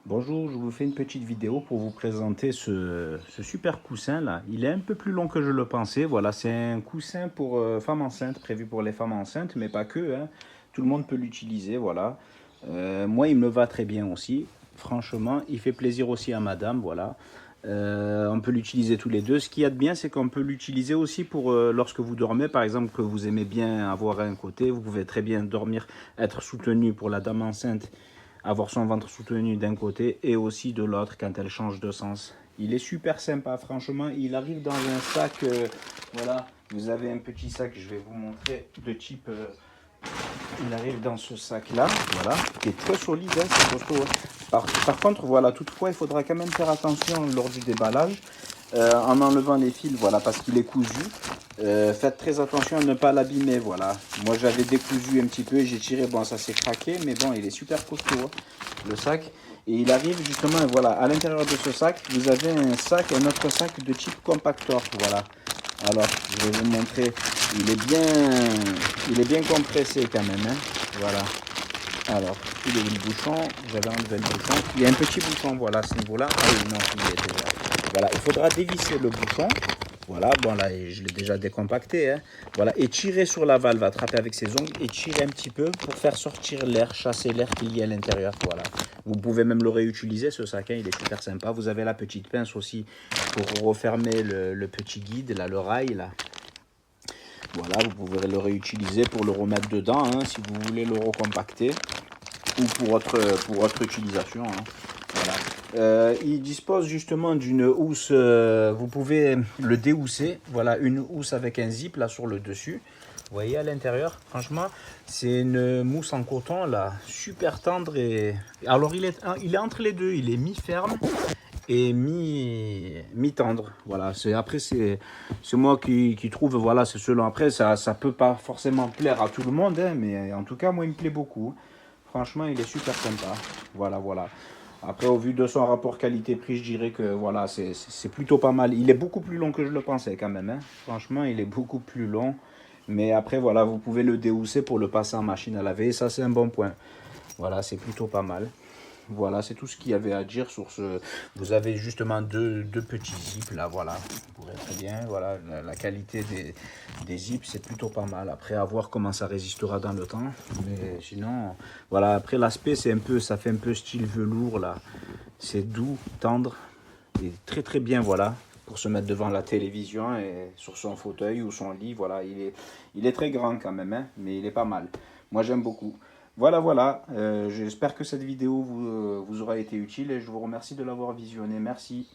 Bonjour, je vous fais une petite vidéo pour vous présenter ce super coussin là. Il est un peu plus long que je le pensais. Voilà, c'est un coussin pour femmes enceintes, prévu pour les femmes enceintes, mais pas que, hein. Tout le monde peut l'utiliser, voilà. Moi, il me va très bien aussi. Franchement, il fait plaisir aussi à madame, voilà. On peut l'utiliser tous les deux. Ce qu'il y a de bien, c'est qu'on peut l'utiliser aussi pour lorsque vous dormez, par exemple, que vous aimez bien avoir un côté. Vous pouvez très bien dormir, être soutenu pour la dame enceinte, avoir son ventre soutenu d'un côté et aussi de l'autre quand elle change de sens. Il est super sympa, franchement. Il arrive dans un sac, voilà, vous avez un petit sac, je vais vous montrer de type. Il arrive dans ce sac-là, voilà, qui est très solide, hein, c'est costaud, hein. Par contre, voilà, toutefois, il faudra quand même faire attention lors du déballage, en enlevant les fils, voilà, parce qu'il est cousu. Faites très attention à ne pas l'abîmer, voilà. Moi, j'avais décousu un petit peu et j'ai tiré, bon, ça s'est craqué, mais bon, il est super costaud, hein, le sac. Et il arrive justement, voilà, à l'intérieur de ce sac, vous avez un autre sac de type compactor, voilà. Alors, je vais vous montrer, il est bien compressé quand même, hein. Voilà. Alors, il est où le bouchon? J'avais enlevé le bouchon. Il y a un petit bouchon, voilà, à ce niveau-là. Ah oui, non, il est déjà. Voilà, il faudra dévisser le bouchon. Voilà, bon là, je l'ai déjà décompacté, hein. Voilà, et tirer sur la valve, attraper avec ses ongles et tirer un petit peu pour faire sortir l'air, chasser l'air qu'il y a à l'intérieur. Voilà. Vous pouvez même le réutiliser, ce sac, hein, il est super sympa. Vous avez la petite pince aussi pour refermer le petit guide, là, le rail, là. Voilà, vous pouvez le réutiliser pour le remettre dedans, hein, si vous voulez le recompacter ou pour autre utilisation, hein. Voilà. Il dispose justement d'une housse, vous pouvez le déhousser, voilà, une housse avec un zip là sur le dessus. Vous voyez à l'intérieur, franchement, c'est une mousse en coton là, super tendre et alors il est entre les deux, il est mi-ferme et mi-tendre. Voilà, c'est moi qui trouve, voilà, c'est selon. Après, ça peut pas forcément plaire à tout le monde, hein, mais en tout cas, moi, il me plaît beaucoup. Franchement, il est super sympa. Voilà, voilà. Après, au vu de son rapport qualité-prix, je dirais que voilà, c'est plutôt pas mal. Il est beaucoup plus long que je le pensais quand même, hein. Franchement, il est beaucoup plus long. Mais après, voilà, vous pouvez le déhousser pour le passer en machine à laver. Ça, c'est un bon point. Voilà, c'est plutôt pas mal. Voilà, c'est tout ce qu'il y avait à dire sur ce. Vous avez justement deux petits zips là, voilà. Vous pourrez très bien, voilà, la qualité des zips, c'est plutôt pas mal. Après, à voir comment ça résistera dans le temps. Mais sinon, voilà, après l'aspect, c'est un peu, ça fait un peu style velours là. C'est doux, tendre et très très bien, voilà, pour se mettre devant la télévision et sur son fauteuil ou son lit. Voilà, il est très grand quand même, hein, mais il est pas mal. Moi, j'aime beaucoup. Voilà, voilà. J'espère que cette vidéo vous aura été utile et je vous remercie de l'avoir visionnée. Merci.